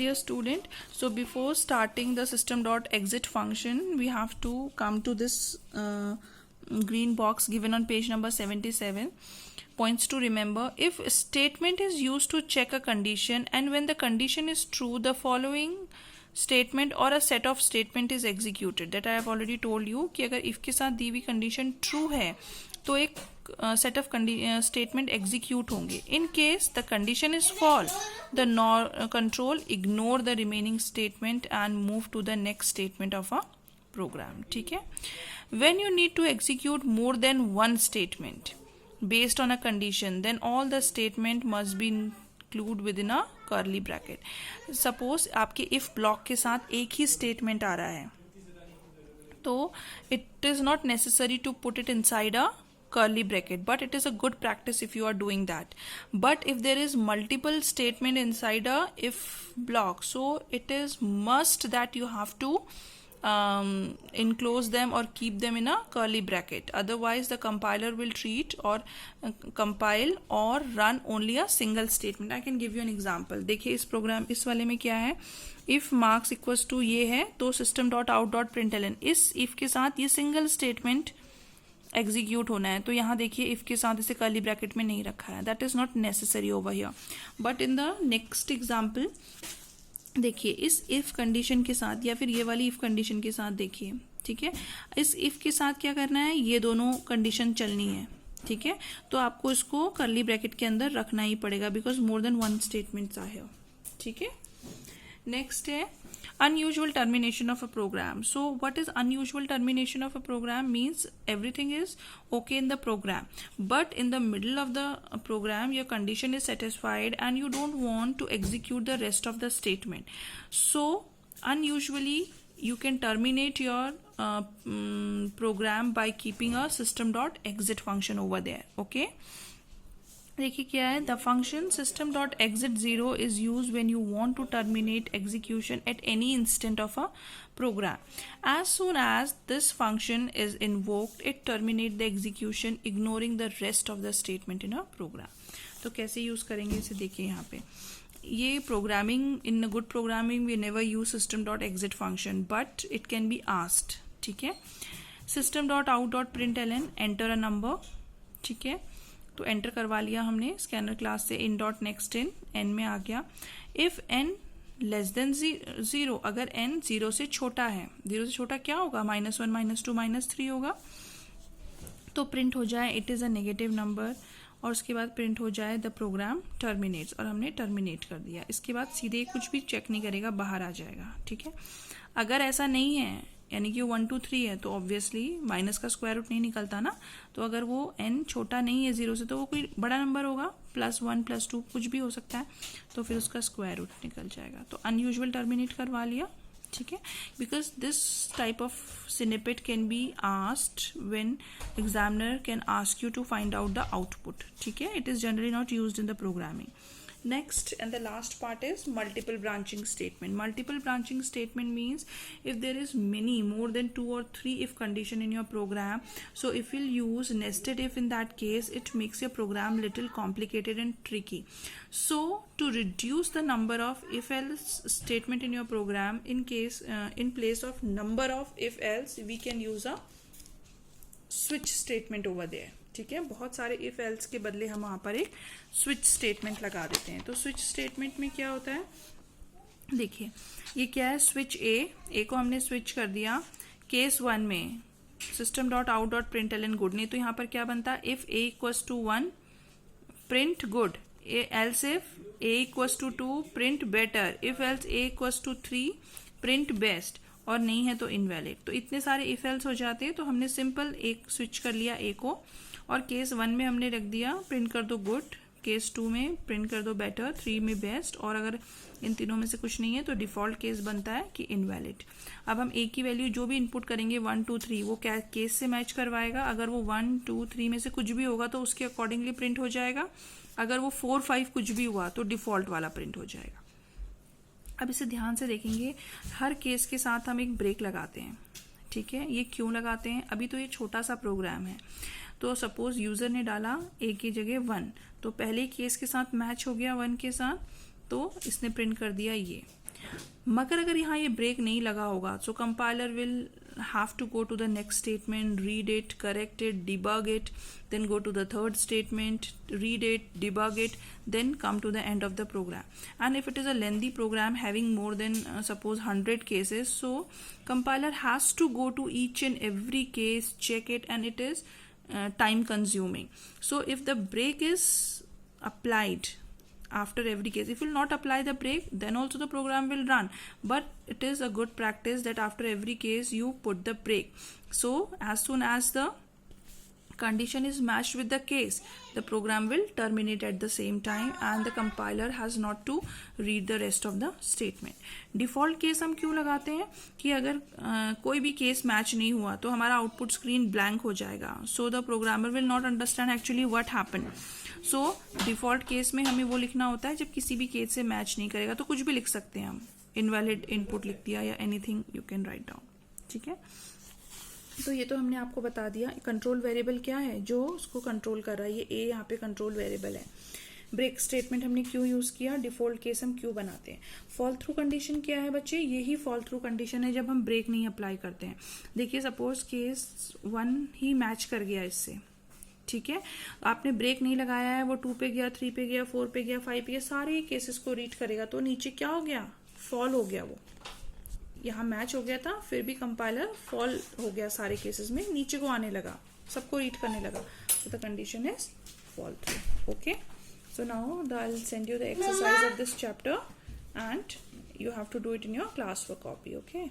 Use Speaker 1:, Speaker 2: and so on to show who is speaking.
Speaker 1: Dear student, so before starting the system.exit function, we have to come to this green box given on page number 77. Points to remember: if a statement is used to check a condition and when the condition is true, the following statement or a set of statement is executed. That I have already told you कि अगर if के साथ दी हुई condition true है तो एक set of statement execute होंगे. In case the condition is false, the control ignore the remaining statement and move to the next statement of a program. ठीक है? When you need to execute more than one statement based on a condition, then all the statement must be included within a curly bracket. Suppose आपके if block के साथ एक ही statement आ रहा है, तो it is not necessary to put it inside a curly bracket, but it is a good practice if you are doing that. But if there is multiple statement inside a if block, so it is must that you have to enclose them or keep them in a curly bracket. Otherwise the compiler will treat or compile or run only a single statement. I can give you an example. देखिए इस programme इस वाले में क्या है, if marks equals to ये है तो system.out.println इस if के साथ ये सिंगल स्टेटमेंट एग्जीक्यूट होना है. तो यहाँ देखिए इफ के साथ इसे कर्ली ब्रैकेट में नहीं रखा है. That is not necessary over here. But in the next example देखिए इस इफ कंडीशन के साथ या फिर ये वाली इफ कंडीशन के साथ देखिए. ठीक है, इस इफ के साथ क्या करना है, ये दोनों कंडीशन चलनी है. ठीक है, तो आपको इसको कर्ली ब्रैकेट के अंदर रखना ही पड़ेगा because more than one statements are here. ठीक है, नेक्स्ट है unusual termination of a program. So what is unusual termination of a program? Means everything is okay in the program, but in the middle of the program your condition is satisfied and you don't want to execute the rest of the statement. So unusually you can terminate your program by keeping a system.exit function over there. Okay, देखिए क्या है, the function system.exit 0 is used when you want to terminate execution at any instant of a program. As soon as this function is invoked, it terminates the execution ignoring the rest of the statement in a program. तो कैसे use करेंगे इसे देखिए यहाँ पे. ये programming in good programming we never use system.exit function, but it can be asked. ठीक है, system.out.println एंटर अ नंबर. ठीक है, तो एंटर करवा लिया हमने स्कैनर क्लास से. In dot next in an में आ गया. इफ एन लेस देन 0, अगर एन 0 से छोटा है, 0 से छोटा क्या होगा, -1 -2 -3 होगा. तो प्रिंट हो जाए it is a negative number और उसके बाद प्रिंट हो जाए द प्रोग्राम टर्मिनेट्स, और हमने टर्मिनेट कर दिया. इसके बाद सीधे कुछ भी चेक नहीं करेगा, बाहर आ जाएगा. ठीक है, अगर ऐसा नहीं है यानी कि 1 2 3 है तो ऑब्वियसली माइनस का स्क्वायर रूट नहीं निकलता ना. तो अगर वो n छोटा नहीं है 0 से तो वो कोई बड़ा नंबर होगा, +1 +2 कुछ भी हो सकता है, तो फिर उसका स्क्वायर रूट निकल जाएगा. तो अनयूजुअल टर्मिनेट करवा लिया. ठीक है, because this type of snippet can be asked when examiner can ask you to find out the output. ठीक है, it is generally not used in the programming. Next and the last part is multiple branching statement. Multiple branching statement means if there is more than 2 or 3 if condition in your program. So if you'll use nested if in that case, it makes your program little complicated and tricky. So to reduce the number of if else statement in your program, in case in place of number of if else, we can use a switch statement over there. ठीक है, बहुत सारे if else के बदले हम वहां पर एक स्विच स्टेटमेंट लगा देते हैं. तो स्विच स्टेटमेंट में क्या होता है, देखिए ये क्या है, स्विच ए को हमने स्विच कर दिया. केस 1 में system.out.println गुड नहीं, तो यहाँ पर क्या बनता है, if a equals to 1 print good, else if a equals to 2 print better, if else a equals to 3 print best, और नहीं है तो इनवैलिड. तो इतने सारे इफ एल्स हो जाते हैं. तो हमने सिंपल एक स्विच कर लिया ए को, और केस 1 में हमने रख दिया प्रिंट कर दो गुड, केस 2 में प्रिंट कर दो बेटर, 3 में बेस्ट, और अगर इन तीनों में से कुछ नहीं है तो डिफॉल्ट केस बनता है कि इनवैलिड. अब हम ए की वैल्यू जो भी इनपुट करेंगे 1 2 3 वो क्या केस से मैच करवाएगा. अगर वो 1 2 3 में से कुछ भी होगा तो उसके अकॉर्डिंगली प्रिंट हो जाएगा. अगर वो 4 5 कुछ भी हुआ तो डिफॉल्ट वाला प्रिंट हो जाएगा. अब इसे ध्यान से देखेंगे, हर केस के साथ हम एक ब्रेक लगाते हैं. ठीक है, ये क्यों लगाते हैं, अभी तो ये छोटा सा प्रोग्राम है. तो सपोज यूजर ने डाला ए की जगह 1, तो पहले केस के साथ मैच हो गया 1 के साथ, तो इसने प्रिंट कर दिया ये. मगर अगर यहाँ ये ब्रेक नहीं लगा होगा so compiler will have to go to the next statement, read it, correct it, debug it, then go to the third statement, read it, debug it, then come to the end of the program. And if it is a lengthy program having more than suppose 100 cases, so compiler has to go to each and every case, check it, and it is time consuming. So if the break is applied after every case, if you will not apply the break, then also the program will run, but it is a good practice that after every case you put the break. So as soon as the condition is matched with the case, the program will terminate at the same time and the compiler has not to read the rest of the statement. Default case हम क्यों लगाते हैं कि अगर कोई भी case match नहीं हुआ तो हमारा आउटपुट स्क्रीन ब्लैंक हो जाएगा, so the programmer will not understand actually what happened. So default case में हमें वो लिखना होता है जब किसी भी केस से मैच नहीं करेगा, तो कुछ भी लिख सकते हैं हम, इनवैलिड इनपुट लिख दिया या anything you can write down. ठीक है, तो ये तो हमने आपको बता दिया. कंट्रोल वेरिएबल क्या है जो उसको कंट्रोल कर रहा है, ये ए यहाँ पे कंट्रोल वेरिएबल है. ब्रेक स्टेटमेंट हमने क्यों यूज किया, डिफॉल्ट केस हम क्यों बनाते हैं. फॉल थ्रू कंडीशन क्या है बच्चे, यही फॉल थ्रू कंडीशन है जब हम ब्रेक नहीं अप्लाई करते हैं. देखिए सपोज केस 1 ही मैच कर गया इससे, ठीक है, आपने ब्रेक नहीं लगाया है, वो 2 पे गया, 3 पे गया, 4 पे गया, 5 पे गया, सारे केसेस को रीड करेगा, तो नीचे क्या हो गया, फॉल हो गया. वो यहाँ मैच हो गया था, फिर भी कंपाइलर फॉल हो गया, सारे केसेस में नीचे को आने लगा, सबको रीड करने लगा, so the condition is fall through. Okay, so now I'll send you the exercise of this chapter and you have to do it in your classwork copy. Okay.